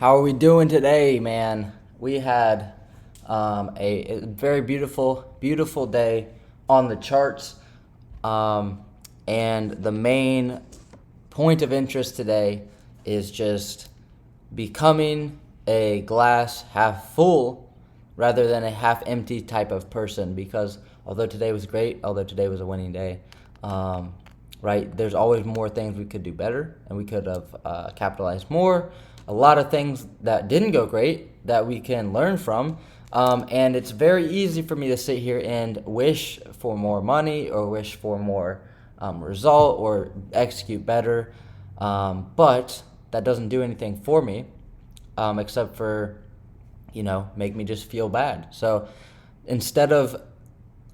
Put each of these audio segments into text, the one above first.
How are we doing today, man? We had a very beautiful, beautiful day on the charts. Um, and the main point of interest today is just becoming a glass half full rather than a half empty type of person. Because although today was great, although today was a winning day, right, there's always more things we could do better and we could have capitalized more. A lot of things that didn't go great that we can learn from. And it's very easy for me to sit here and wish for more money or wish for more result or execute better. But that doesn't do anything for me except for, make me just feel bad. So instead of,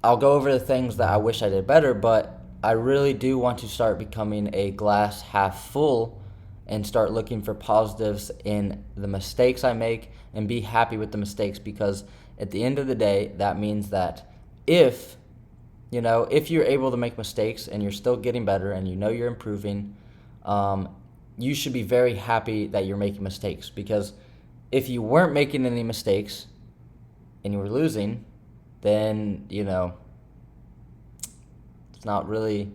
I'll go over the things that I wish I did better, but I really do want to start becoming a glass half full and start looking for positives in the mistakes I make and be happy with the mistakes, because at the end of the day, that means that if if you're able to make mistakes and you're still getting better and you're improving, you should be very happy that you're making mistakes, because if you weren't making any mistakes and you were losing, then it's not really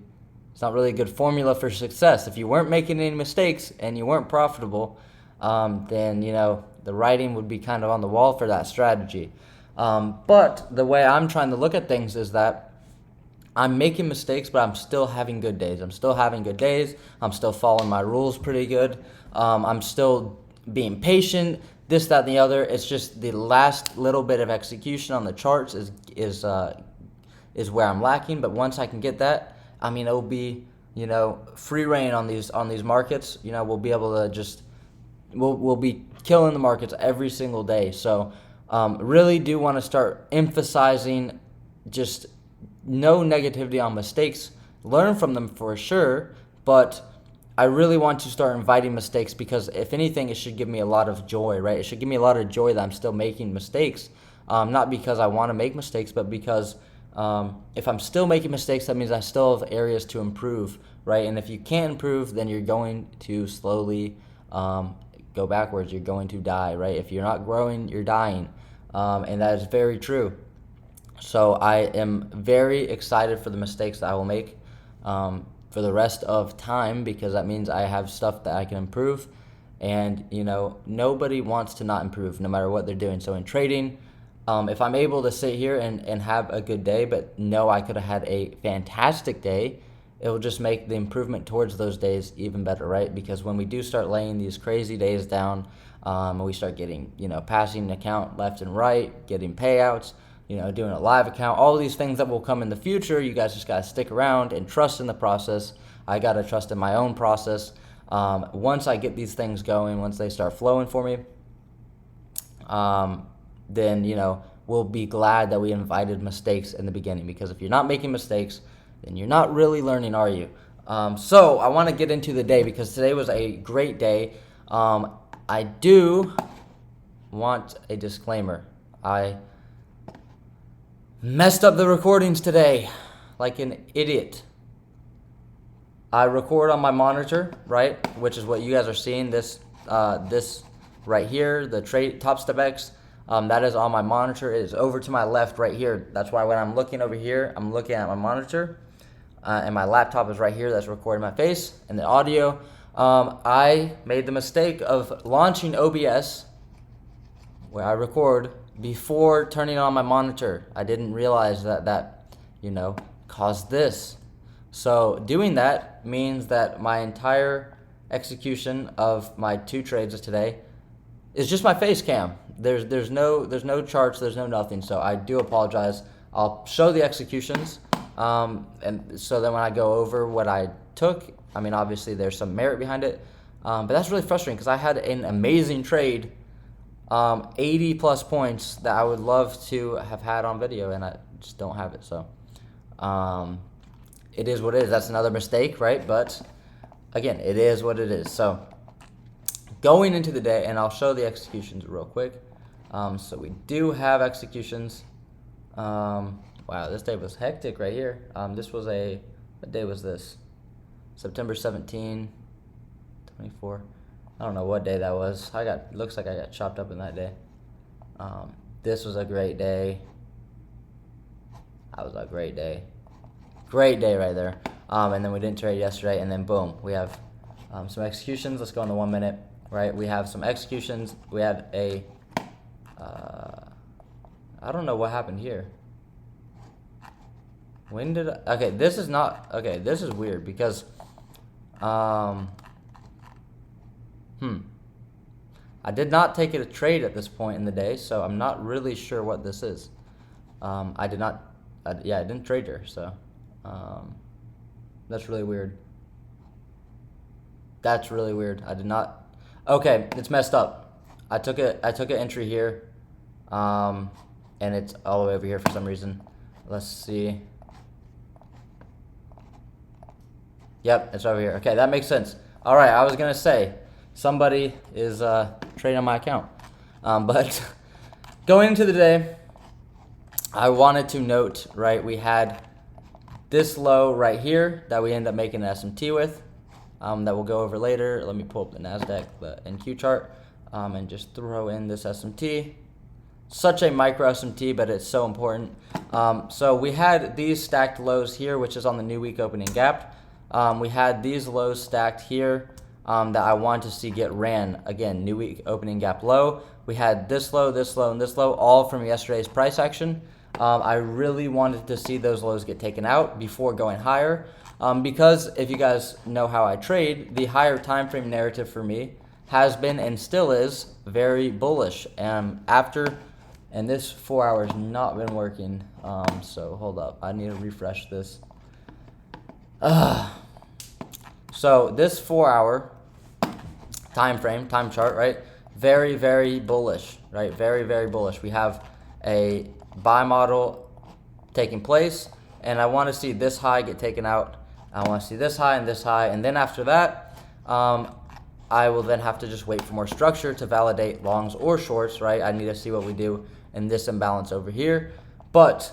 a good formula for success. If you weren't making any mistakes and you weren't profitable, then the writing would be kind of on the wall for that strategy. But the way I'm trying to look at things is that I'm making mistakes, but I'm still having good days. I'm still following my rules pretty good. I'm still being patient. This, that, and the other. It's just the last little bit of execution on the charts is where I'm lacking. But once I can get that, it'll be free reign on these markets. We'll be able to just we'll be killing the markets every single day. So really do want to start emphasizing just no negativity on mistakes. Learn from them for sure, but I really want to start inviting mistakes, because if anything, it should give me a lot of joy, right? It should give me a lot of joy that I'm still making mistakes, not because I want to make mistakes, but because if I'm still making mistakes, that means I still have areas to improve, right? And if you can't improve, then you're going to slowly go backwards. You're going to die, right? If you're not growing, you're dying, and that is very true. So I am very excited for the mistakes that I will make for the rest of time, because that means I have stuff that I can improve. And, nobody wants to not improve no matter what they're doing. So in trading, if I'm able to sit here and have a good day, but know I could have had a fantastic day, it will just make the improvement towards those days even better, right? Because when we do start laying these crazy days down, we start getting, passing account left and right, getting payouts, doing a live account, all these things that will come in the future. You guys just got to stick around and trust in the process. I got to trust in my own process. Once I get these things going, once they start flowing for me, then, we'll be glad that we invited mistakes in the beginning, because if you're not making mistakes, then you're not really learning, are you? So I want to get into the day, because today was a great day. I do want a disclaimer. I messed up the recordings today like an idiot. I record on my monitor, right, which is what you guys are seeing. This right here, the Top Step X, that is on my monitor. It is over to my left right here. That's why when I'm looking over here, I'm looking at my monitor, and my laptop is right here. That's recording my face and the audio. I made the mistake of launching OBS, where I record, before turning on my monitor. I didn't realize that caused this. So doing that means that my entire execution of my two trades today is just my face cam. There's no charts, there's no nothing. So I do apologize. I'll show the executions, and so then when I go over what I took, obviously there's some merit behind it, but that's really frustrating, because I had an amazing trade, 80 plus points, that I would love to have had on video, and I just don't have it. So it is what it is. That's another mistake, right? But again, it is what it is. So going into the day, and I'll show the executions real quick. So we do have executions. Wow, this day was hectic right here. What day was this? September 17, 24. I don't know what day that was. Looks like I got chopped up in that day. This was a great day. That was a great day. Great day right there. And then we didn't trade yesterday, and then boom, we have some executions. Let's go on the 1 minute, right? We have some executions. We had a, I don't know what happened here. When did okay, this is not, okay, this is weird because, I did not take it a trade at this point in the day, so I'm not really sure what this is. I didn't trade her, so that's really weird. That's really weird. I did not. Okay, it's messed up. I took an entry here, and it's all the way over here for some reason. Let's see. Yep, it's over here. Okay, that makes sense. All right, I was gonna say somebody is trading on my account, but going into the day, I wanted to note, right, we had this low right here that we end up making an SMT with, that we'll go over later. Let me pull up the NASDAQ, the NQ chart, and just throw in this SMT. Such a micro SMT, but it's so important. So we had these stacked lows here, which is on the new week opening gap. We had these lows stacked here that I wanted to see get ran. Again, new week opening gap low. We had this low, this low, and this low, all from yesterday's price action. I really wanted to see those lows get taken out before going higher, because if you guys know how I trade, the higher time frame narrative for me has been and still is very bullish. And this 4 hours not been working. So hold up, I need to refresh this. So this 4 hour time chart, right? Very, very bullish, right? Very, very bullish. We have a buy model taking place, and I want to see this high get taken out. I want to see this high, and then after that, I will then have to just wait for more structure to validate longs or shorts, right? I need to see what we do in this imbalance over here. But,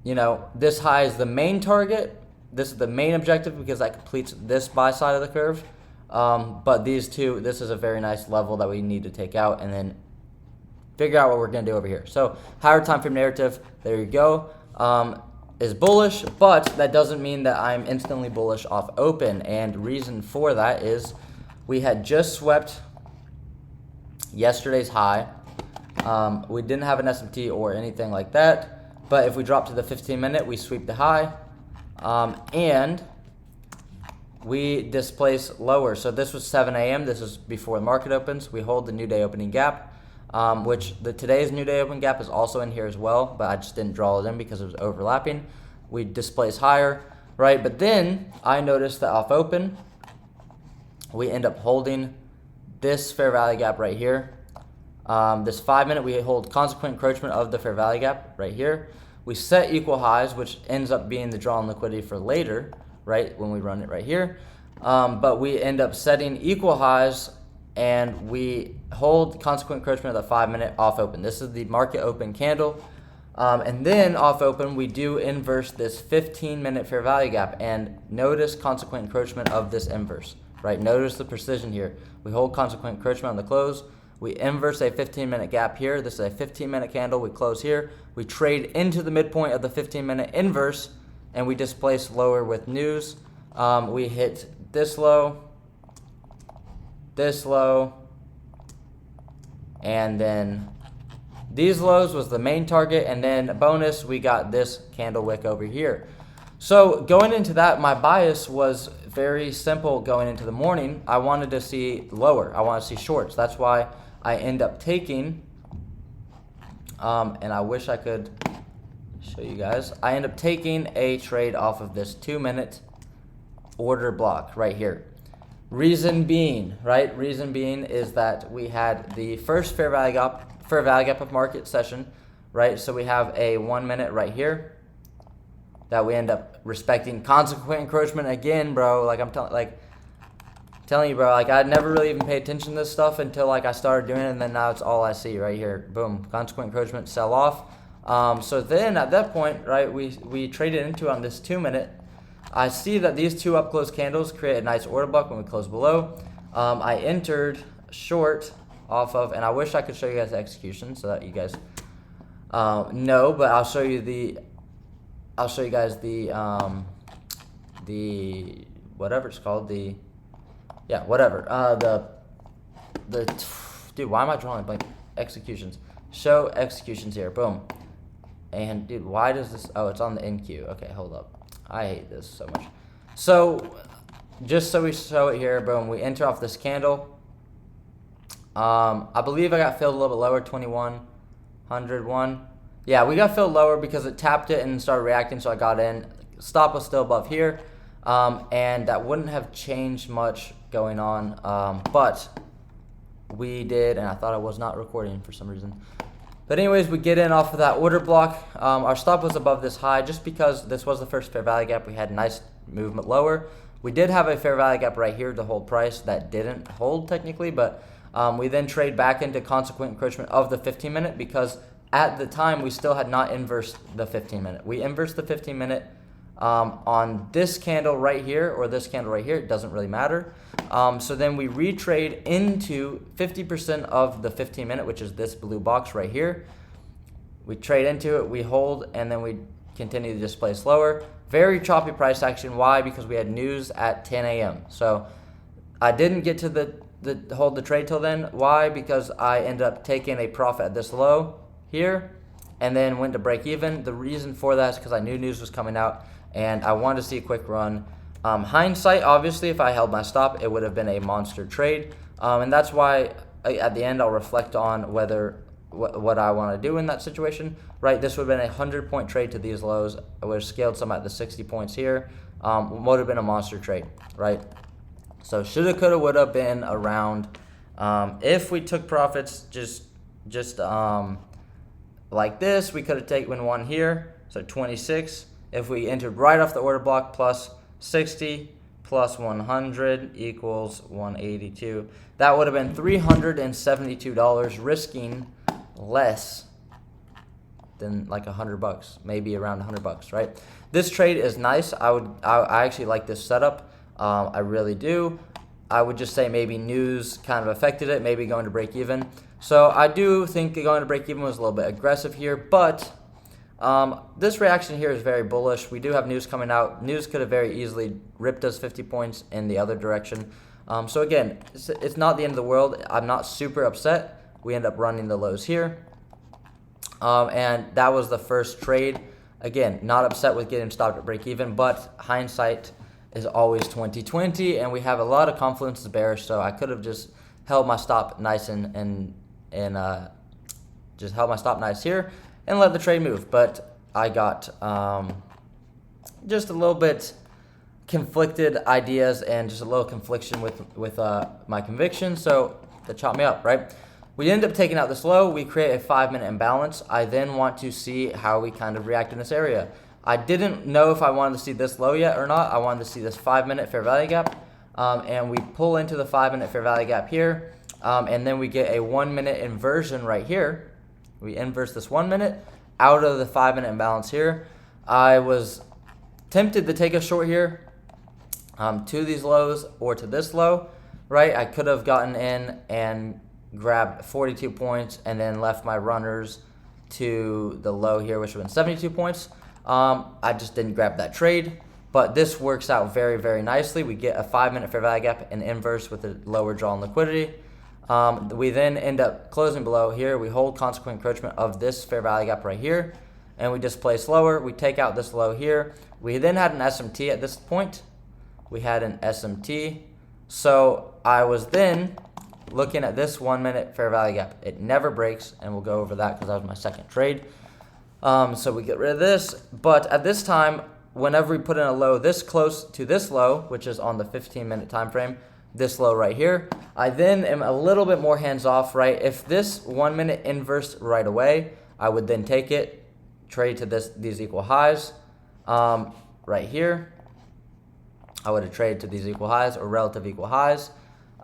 you know, this high is the main target. This is the main objective because that completes this buy side of the curve. But these two, this is a very nice level that we need to take out and then figure out what we're going to do over here. So higher time frame narrative, there you go, is bullish, but that doesn't mean that I'm instantly bullish off open. And reason for that is we had just swept yesterday's high. We didn't have an SMT or anything like that, but if we drop to the 15-minute, we sweep the high. And we displace lower. So this was 7 a.m. This is before the market opens. We hold the new day opening gap, which today's new day opening gap is also in here as well, but I just didn't draw it in because it was overlapping. We displace higher, right? But then I noticed that off open, we end up holding this fair value gap right here. This 5-minute, we hold consequent encroachment of the fair value gap right here. We set equal highs, which ends up being the drawn liquidity for later, right, when we run it right here. But we end up setting equal highs, and we hold consequent encroachment of the 5-minute off open. This is the market open candle. And then off open, we do inverse this 15-minute fair value gap. And notice consequent encroachment of this inverse, right? Notice the precision here. We hold consequent encroachment on the close. We inverse a 15-minute gap here. This is a 15-minute candle. We close here. We trade into the midpoint of the 15-minute inverse, and we displace lower with news. We hit this low, and then these lows was the main target, and then bonus, we got this candle wick over here. So going into that, my bias was very simple going into the morning. I wanted to see lower. I want to see shorts. That's why I end up taking, and I wish I could show you guys, I end up taking a trade off of this 2-minute order block right here. Reason being, right? Reason being is that we had the first fair value gap of market session, right? So we have a 1-minute right here that we end up respecting consequent encroachment again, bro. Like I'm telling you, bro, like I never really even paid attention to this stuff until like I started doing it, and then now it's all I see right here. Boom, consequent encroachment, sell off. So then at that point, right, we traded into on this 2-minute. I see that these two up close candles create a nice order block when we close below. I entered short off of, and I wish I could show you guys the execution so that you guys know, but I'll show you guys the whatever it's called, dude, why am I drawing blank? Executions. Show executions here. Boom. And dude, why does this? Oh, it's on the NQ. Okay, hold up. I hate this so much. So, just so we show it here, boom. We enter off this candle. I believe I got filled a little bit lower, 2101. Yeah, we got filled lower because it tapped it and started reacting, so I got in. Stop was still above here, and that wouldn't have changed much going on, but we did, and I thought I was not recording for some reason. But anyways, we get in off of that order block. Our stop was above this high just because this was the first fair value gap. We had nice movement lower. We did have a fair value gap right here to hold price that didn't hold technically, but we then trade back into consequent encroachment of the 15-minute because at the time we still had not inversed the 15-minute. We inversed the 15-minute on this candle right here or this candle right here. It doesn't really matter. So then we retrade into 50% of the 15-minute, which is this blue box right here. We trade into it, we hold, and then we continue to just play slower. Very choppy price action. Why? Because we had news at 10 a.m. So I didn't get to hold the trade till then. Why? Because I ended up taking a profit at this low here and then went to break even. The reason for that is because I knew news was coming out and I wanted to see a quick run. Hindsight, obviously, if I held my stop, it would have been a monster trade. And that's why at the end I'll reflect on what I want to do in that situation. Right, this would have been a 100-point trade to these lows. I would have scaled some at the 60 points here. Would have been a monster trade, right? So shoulda, coulda, woulda been around. If we took profits just like this, we could have taken one here, so 26. If we entered right off the order block, plus 60 plus 100 equals 182. That would have been $372, risking less than like $100, maybe around $100, right? This trade is nice. I actually like this setup. I really do. I would just say maybe news kind of affected it, maybe going to break even. So I do think going to break even was a little bit aggressive here, but this reaction here is very bullish. We do have news coming out. News could have very easily ripped us 50 points in the other direction. So again, it's not the end of the world. I'm not super upset. We end up running the lows here. And that was the first trade. Again, not upset with getting stopped at break even, but hindsight is always 20/20, and we have a lot of confluences bearish, so I could have just held my stop nice and just held my stop nice here and let the trade move. But I got just a little bit conflicted ideas and just a little confliction with my conviction, so that chopped me up, right? We end up taking out this low. We create a 5-minute imbalance. I then want to see how we kind of react in this area. I didn't know if I wanted to see this low yet or not. I wanted to see this 5-minute fair value gap, and we pull into the 5-minute fair value gap here, and then we get a 1-minute inversion right here. We inverse this 1 minute out of the 5-minute imbalance here. I was tempted to take a short here to these lows or to this low, right? I could have gotten in and grabbed 42 points and then left my runners to the low here, which would have been 72 points. I just didn't grab that trade, but this works out very, very nicely. We get a 5-minute fair value gap and inverse with a lower draw in liquidity. We then end up closing below here. We hold consequent encroachment of this fair value gap right here, and we just play slower. We take out this low here. We then had an SMT at this point. We had an SMT. So I was then looking at this 1-minute fair value gap. It never breaks, and we'll go over that because that was my second trade. So we get rid of this, but at this time, whenever we put in a low this close to this low, which is on the 15-minute time frame, this low right here, I then am a little bit more hands-off, right? If this 1 minute inverse right away, I would then take it, trade to these equal highs right here. I would have traded to these equal highs or relative equal highs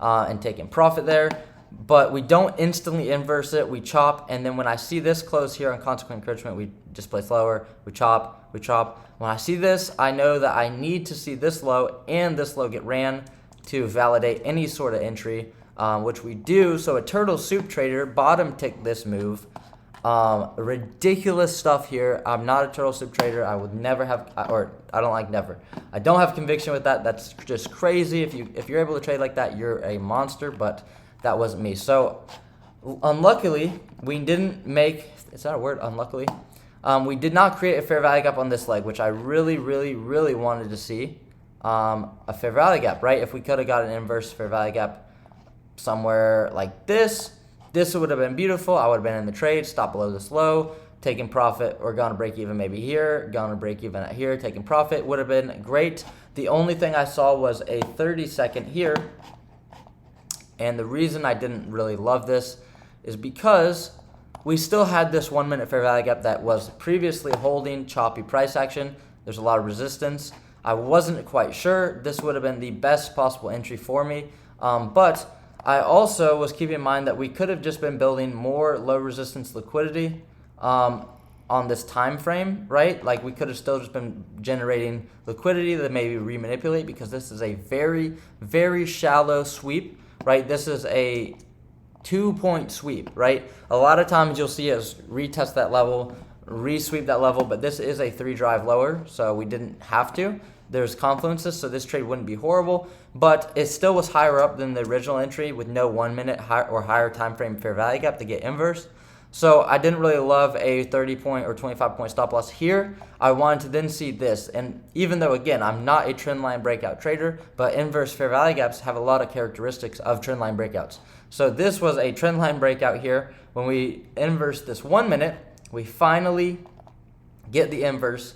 and taken profit there. But we don't instantly inverse it. We chop, and then when I see this close here on consequent encroachment, we just play slower. We chop, we chop. When I see this, I know that I need to see this low and this low get ran to validate any sort of entry, which we do. So a turtle soup trader bottom ticked this move. Ridiculous stuff here. I'm not a turtle soup trader. I would never have, or I don't like never. I don't have conviction with that. That's just crazy. If you're able to trade like that, you're a monster. But that wasn't me. So unluckily, we didn't make. Is that a word? Unluckily, we did not create a fair value gap on this leg, which I really, really, really wanted to see. A fair value gap, right? If we could have got an inverse fair value gap somewhere like this. This would have been beautiful. I would have been in the trade, stop below this low, taking profit, or gone to break even maybe here, gone to break even at here, taking profit. Would have been great. The only thing I saw was a 30-second here. And the reason I didn't really love this is because we still had this 1 minute fair value gap that was previously holding choppy price action. There's a lot of resistance. I wasn't quite sure. This would have been the best possible entry for me. But I also was keeping in mind that we could have just been building more low resistance liquidity on this time frame, right? Like we could have still just been generating liquidity that maybe remanipulate, because this is a very, very shallow sweep, right? This is a 2-point sweep, right? A lot of times you'll see us retest that level, resweep that level, but this is a 3 drive lower, so we didn't have to. There's confluences, so this trade wouldn't be horrible, but it still was higher up than the original entry with no 1 minute or higher time frame fair value gap to get inverse. So I didn't really love a 30-point or 25-point stop loss here. I wanted to then see this, and even though, again, I'm not a trend line breakout trader, but inverse fair value gaps have a lot of characteristics of trend line breakouts. So this was a trend line breakout here. When we inverse this 1 minute, we finally get the inverse.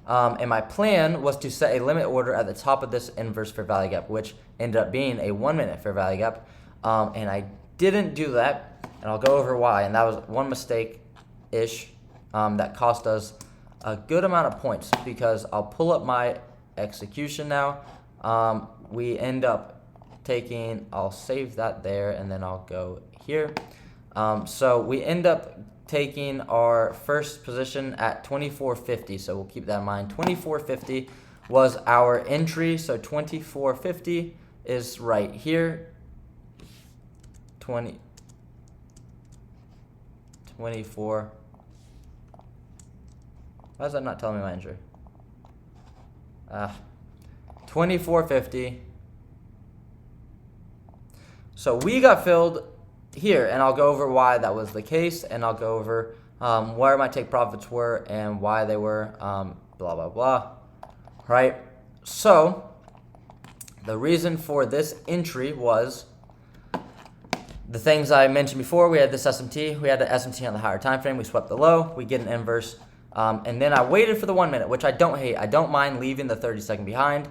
And my plan was to set a limit order at the top of this inverse fair value gap, which ended up being a 1 minute fair value gap. And I didn't do that, and I'll go over why. And that was one mistake-ish that cost us a good amount of points, because I'll pull up my execution now. We end up taking, I'll save that there, and then I'll go here. So we end up taking our first position at 24.50, so we'll keep that in mind. 24.50 was our entry, so 24.50 is right here. 24. Why is that not telling me my entry? 24.50. So we got filled here, and I'll go over why that was the case, and I'll go over where my take profits were and why they were, blah, blah, blah, right? So the reason for this entry was the things I mentioned before. We had this SMT. We had the SMT on the higher time frame. We swept the low. We get an inverse. And then I waited for the 1 minute, which I don't hate. I don't mind leaving the 30-second behind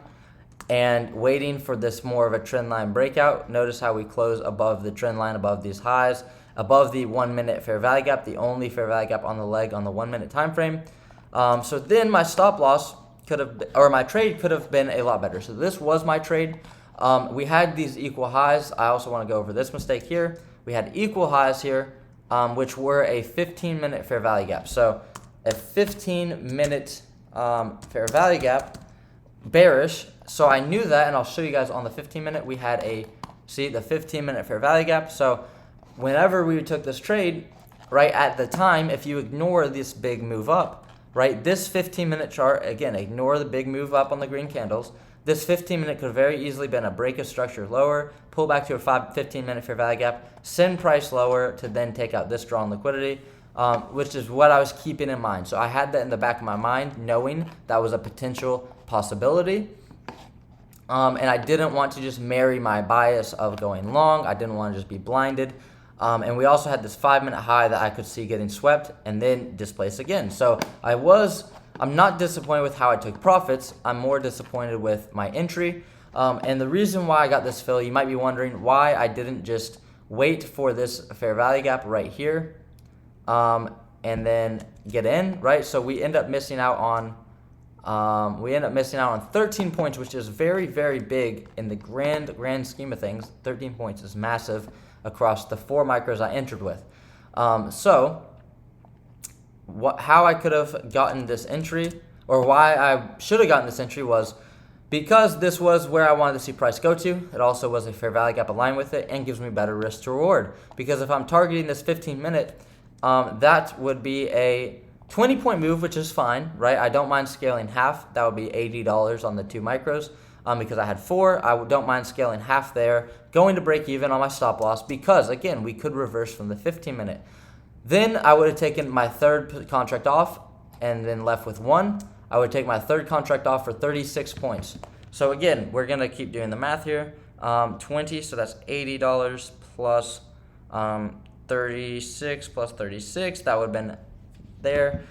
and waiting for this more of a trend line breakout. Notice how we close above the trend line, above these highs, above the 1 minute fair value gap, the only fair value gap on the leg on the 1 minute time frame. So then my stop loss could have, or my trade could have been a lot better. So this was my trade. We had these equal highs. I also want to go over this mistake here. We had equal highs here, which were a 15-minute fair value gap. So a 15-minute fair value gap, bearish. So I knew that, and I'll show you guys on the 15-minute. We had the 15-minute fair value gap. So whenever we took this trade, right at the time, if you ignore this big move up, right, this 15-minute chart, again, ignore the big move up on the green candles. This 15-minute could have very easily been a break of structure lower, pull back to a 15-minute fair value gap, send price lower to then take out this drawn liquidity, which is what I was keeping in mind. So I had that in the back of my mind, knowing that was a potential possibility. And I didn't want to just marry my bias of going long. I didn't want to just be blinded. And we also had this 5-minute high that I could see getting swept and then displaced again. So I'm not disappointed with how I took profits. I'm more disappointed with my entry. And the reason why I got this fill, you might be wondering why I didn't just wait for this fair value gap right here and then get in, right? So we end up missing out on 13 points, which is very, very big in the grand scheme of things. 13 points is massive across the 4 micros I entered with. How I could have gotten this entry, or why I should have gotten this entry, was Because this was where I wanted to see price go to, it also was a fair value gap aligned with it and gives me better risk to reward. Because if I'm targeting this 15 minute, that would be a 20-point move, which is fine, right? I don't mind scaling half. That would be $80 on the 2 micros. Because I had 4, I don't mind scaling half there, going to break even on my stop loss because, again, we could reverse from the 15 minute. Then I would have taken my third contract off and then left with 1. I would take my third contract off for 36 points. So again, we're going to keep doing the math here. 20, so that's $80 plus 36 plus 36. That would have been there.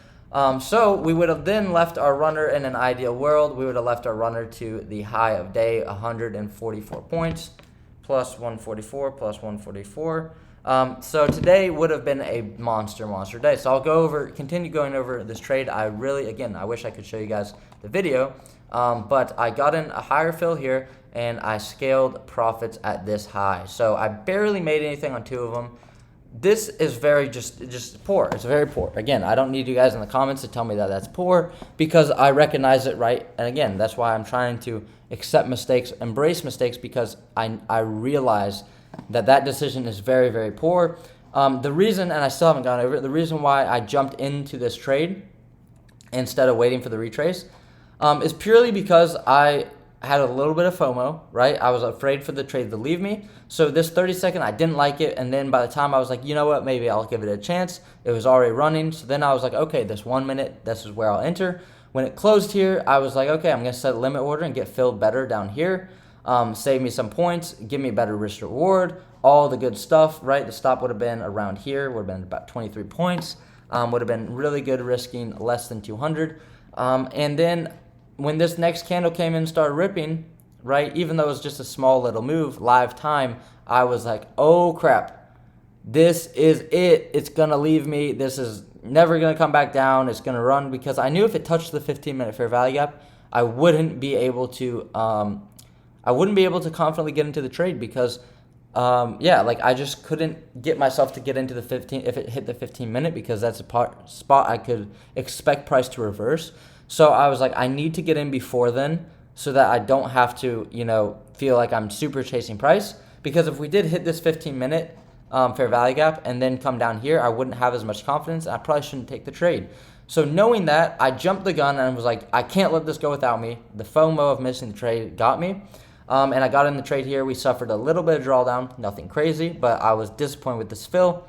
So we would have then left our runner in an ideal world. We would have left our runner to the high of day, 144 points, plus 144, plus 144. So today would have been a monster day. So I'll continue going over this trade. I wish I could show you guys the video, but I got in a higher fill here and I scaled profits at this high. So I barely made anything on 2 of them. This is very just poor. It's very poor. Again, I don't need you guys in the comments to tell me that that's poor because I recognize it, right? And again, that's why I'm trying to accept mistakes, embrace mistakes, because I realize that decision is very, very poor. The reason, and I still haven't gone over it, the reason why I jumped into this trade instead of waiting for the retrace is purely because I had a little bit of FOMO, right? I was afraid for the trade to leave me. So this 30-second, I didn't like it. And then by the time I was like, you know what, maybe I'll give it a chance. It was already running. So then I was like, okay, this 1 minute, this is where I'll enter. When it closed here, I was like, okay, I'm going to set a limit order and get filled better down here. Save me some points, give me better risk reward, all the good stuff, right? The stop would have been around here, would have been about 23 points. Would have been really good risking less than 200. And then when this next candle came in and started ripping, right, even though it was just a small little move, live time, I was like, oh crap, this is it. It's going to leave me. This is never going to come back down. It's going to run, because I knew if it touched the 15-minute fair value gap, I wouldn't be able to confidently get into the trade because, I just couldn't get myself to get into the 15 if it hit the 15-minute, because that's a spot I could expect price to reverse. So I was like, I need to get in before then so that I don't have to, feel like I'm super chasing price. Because if we did hit this 15-minute fair value gap and then come down here, I wouldn't have as much confidence. And I probably shouldn't take the trade. So knowing that, I jumped the gun and was like, I can't let this go without me. The FOMO of missing the trade got me. And I got in the trade here. We suffered a little bit of drawdown, nothing crazy, but I was disappointed with this fill.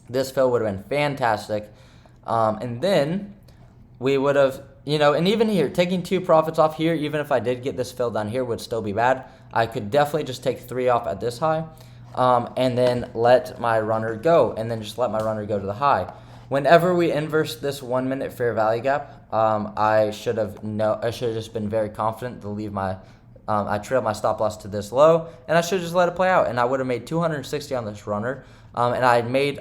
This fill would have been fantastic. And then we would have, and even here, taking 2 profits off here, even if I did get this fill down here, would still be bad. I could definitely just take 3 off at this high, and then let my runner go, and then just let my runner go to the high. Whenever we inverse this 1 minute fair value gap, I should have just been very confident to leave my. I trailed my stop loss to this low, and I should have just let it play out, and I would have made 260 on this runner. And I made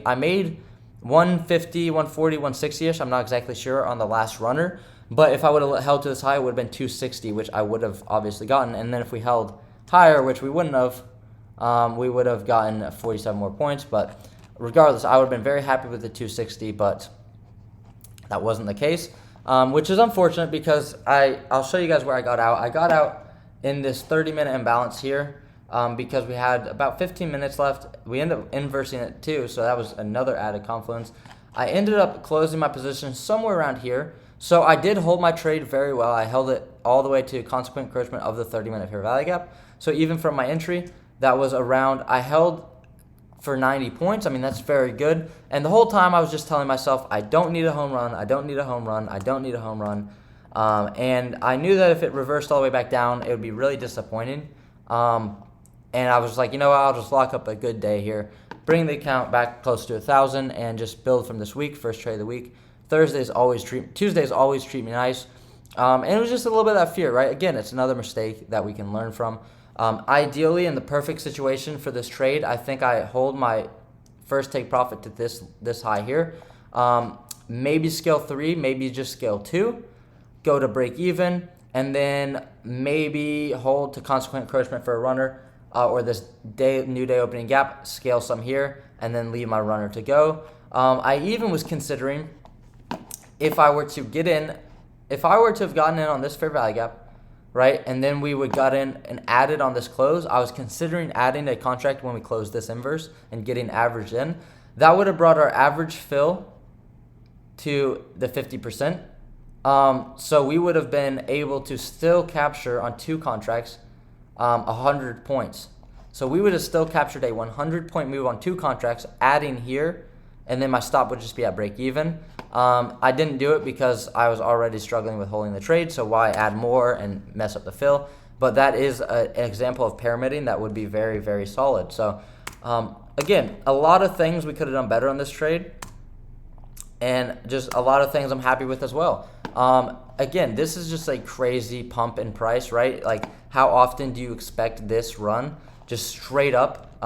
150, 140, 160-ish. I'm not exactly sure on the last runner, but if I would have held to this high, it would have been 260, which I would have obviously gotten. And then if we held higher, which we wouldn't have, we would have gotten 47 more points. But regardless, I would have been very happy with the 260, but that wasn't the case, which is unfortunate because I'll show you guys where I got out. I got out in this 30-minute imbalance here because we had about 15 minutes left. We ended up inversing it too, so that was another added confluence. I ended up closing my position somewhere around here. So I did hold my trade very well. I held it all the way to consequent encroachment of the 30-minute fair value gap. So even from my entry, that was around, I held for 90 points. I mean, that's very good. And the whole time I was just telling myself, I don't need a home run. I don't need a home run. I don't need a home run. And I knew that if it reversed all the way back down, it would be really disappointing. And I was like, I'll just lock up a good day here, bring the account back close to 1,000, and just build from this week. First trade of the week. Tuesdays always treat me nice. And it was just a little bit of that fear, right? Again, it's another mistake that we can learn from. Ideally, in the perfect situation for this trade, I think I hold my first take profit to this high here. Maybe scale 3, maybe just scale 2. Go to break even, and then maybe hold to consequent encroachment for a runner, or this new day opening gap, scale some here, and then leave my runner to go. I even was considering if I were to have gotten in on this fair value gap, right? And then we would got in and added on this close. I was considering adding a contract when we closed this inverse and getting averaged in. That would have brought our average fill to the 50%. So we would have been able to still capture on two contracts 100 points. So we would have still captured a 100-point move on two contracts, adding here, and then my stop would just be at break even. I didn't do it because I was already struggling with holding the trade, so why add more and mess up the fill? But that is an example of pyramiding that would be very, very solid. So again, a lot of things we could have done better on this trade, and just a lot of things I'm happy with as well. Again, this is just a crazy pump in price, right? Like, how often do you expect this run? Just straight up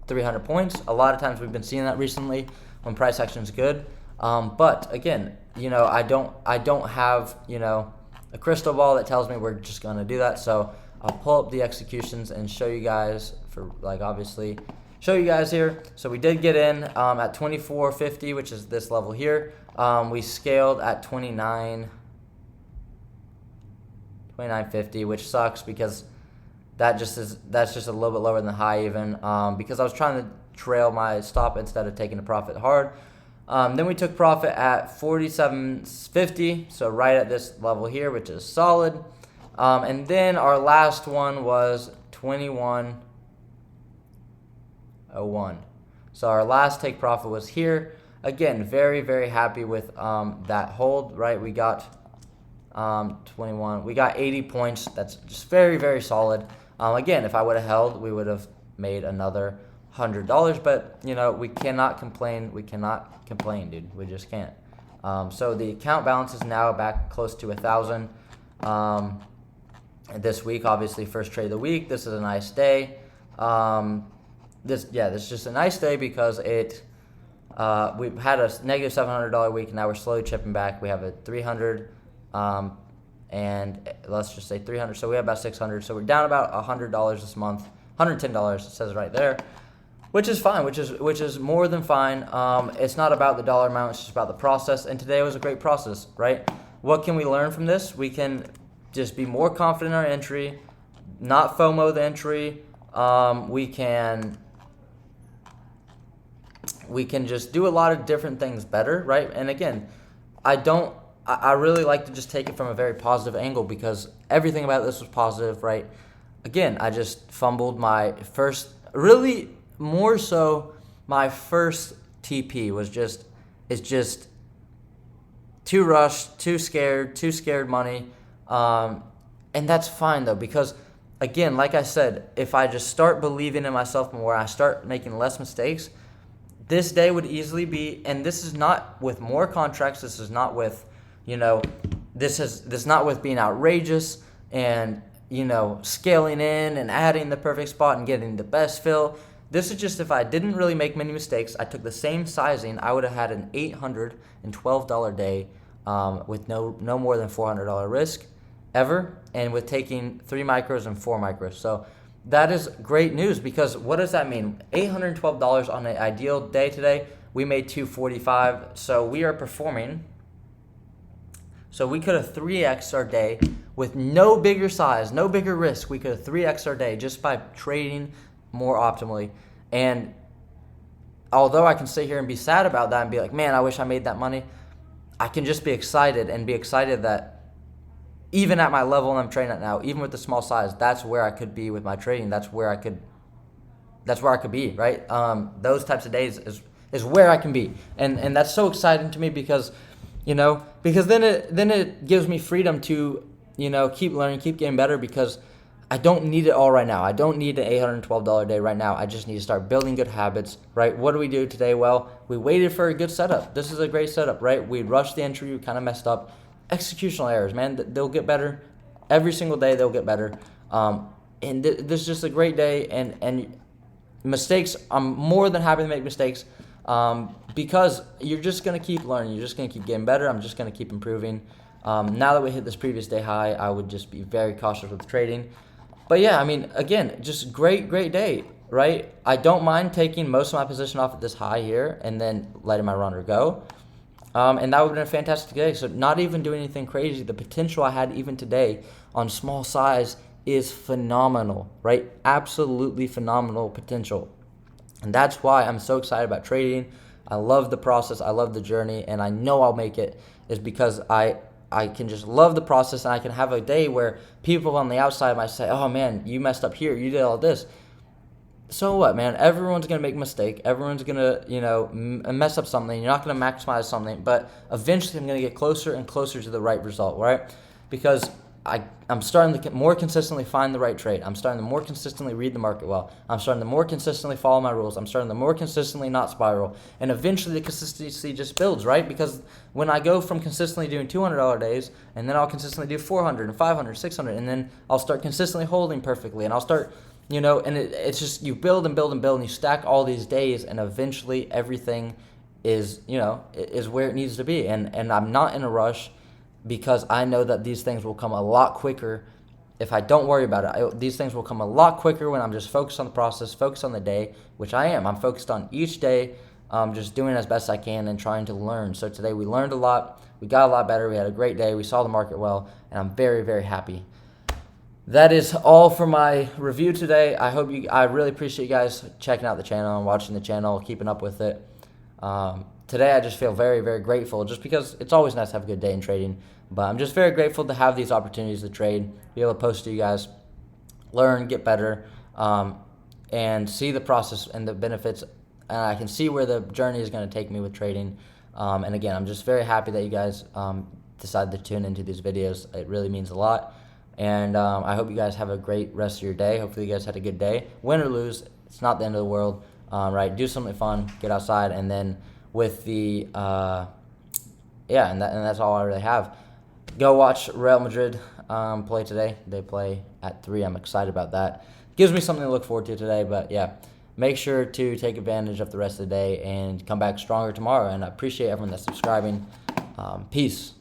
300 points. A lot of times we've been seeing that recently when price action is good. But again, I don't have, a crystal ball that tells me we're just going to do that. So I'll pull up the executions and show you guys show you guys here. So we did get in at 24.50, which is this level here. We scaled at 29.50, which sucks because that's just a little bit lower than the high even, because I was trying to trail my stop instead of taking the profit hard. Then we took profit at 47.50, so right at this level here, which is solid. And then our last one was 21.01. So our last take profit was here. Again, very, very happy with that hold, right? We got 21. We got 80 points. That's just very, very solid. Again, if I would have held, we would have made another $100. But, we cannot complain. We cannot complain, dude. We just can't. So the account balance is now back close to 1,000. This week, obviously, first trade of the week. This is a nice day. This is just a nice day because we've had a negative $700 week. Now we're slowly chipping back. We have a 300, and let's just say 300. So we have about 600. So we're down about $100 this month. $110. It says right there, which is fine. Which is more than fine. It's not about the dollar amount. It's just about the process. And today was a great process, right? What can we learn from this? We can just be more confident in our entry, not FOMO the entry. We can just do a lot of different things better, right? And again, I really like to just take it from a very positive angle because everything about this was positive, right? Again, I just fumbled my first, really more so my first TP it's just too rushed, too scared money. And that's fine though, because again, like I said, if I just start believing in myself more, I start making less mistakes, this day would easily be, and this is not with more contracts, this is not with, this is not with being outrageous and, scaling in and adding the perfect spot and getting the best fill. This is just if I didn't really make many mistakes, I took the same sizing, I would have had an $812 day with no more than $400 risk ever, and with taking 3 micros and 4 micros. So that is great news because what does that mean? $812 on an ideal day today. We made $245, so we are performing. So we could have 3x our day with no bigger size, no bigger risk. We could have 3x our day just by trading more optimally. And although I can sit here and be sad about that and be like, man, I wish I made that money, I can just be excited that even at my level I'm trading at now, even with the small size, that's where I could be with my trading. That's where I could be, right? Those types of days is where I can be. And that's so exciting to me because then it gives me freedom to, keep learning, keep getting better because I don't need it all right now. I don't need an $812 day right now. I just need to start building good habits, right? What do we do today? Well, we waited for a good setup. This is a great setup, right? We rushed the entry. We kind of messed up. Executional errors, man. They'll get better. Every single day they'll get better. And this is just a great day. And mistakes, I'm more than happy to make mistakes because you're just going to keep learning. You're just going to keep getting better. I'm just going to keep improving. Now that we hit this previous day high, I would just be very cautious with trading. But yeah, I mean, again, just great day, right? I don't mind taking most of my position off at this high here and then letting my runner go. And that would have been a fantastic day. So not even doing anything crazy. The potential I had even today on small size is phenomenal, right? Absolutely phenomenal potential. And that's why I'm so excited about trading. I love the process. I love the journey, and I know I'll make it, is because I can just love the process, and I can have a day where people on the outside might say, oh man, you messed up here, you did all this. So what, man? Everyone's going to make a mistake. Everyone's going to, mess up something. You're not going to maximize something, but eventually I'm going to get closer and closer to the right result, right? Because I'm starting to more consistently find the right trade. I'm starting to more consistently read the market well. I'm starting to more consistently follow my rules. I'm starting to more consistently not spiral. And eventually the consistency just builds, right? Because when I go from consistently doing $200 days, and then I'll consistently do 400 and 500, 600, and then I'll start consistently holding perfectly, and I'll start, and it's just you build and build and build, and you stack all these days, and eventually everything is, is where it needs to be. And I'm not in a rush, because I know that these things will come a lot quicker if I don't worry about it. These things will come a lot quicker when I'm just focused on the process, focused on the day, which I am. I'm focused on each day, just doing as best I can and trying to learn. So today we learned a lot. We got a lot better. We had a great day. We saw the market well, and I'm very, very happy. That is all for my review today. I really appreciate you guys checking out the channel and watching the channel, keeping up with it. Today I just feel very, very grateful, just because it's always nice to have a good day in trading. But I'm just very grateful to have these opportunities to trade, be able to post to you guys, learn, get better, and see the process and the benefits. And I can see where the journey is going to take me with trading. And again, I'm just very happy that you guys decided to tune into these videos. It really means a lot. And I hope you guys have a great rest of your day. Hopefully you guys had a good day. Win or lose, it's not the end of the world, right? Do something fun, get outside, and then with the, and that's all I really have. Go watch Real Madrid play today. They play at 3. I'm excited about that. Gives me something to look forward to today. But yeah, make sure to take advantage of the rest of the day and come back stronger tomorrow. And I appreciate everyone that's subscribing. Peace.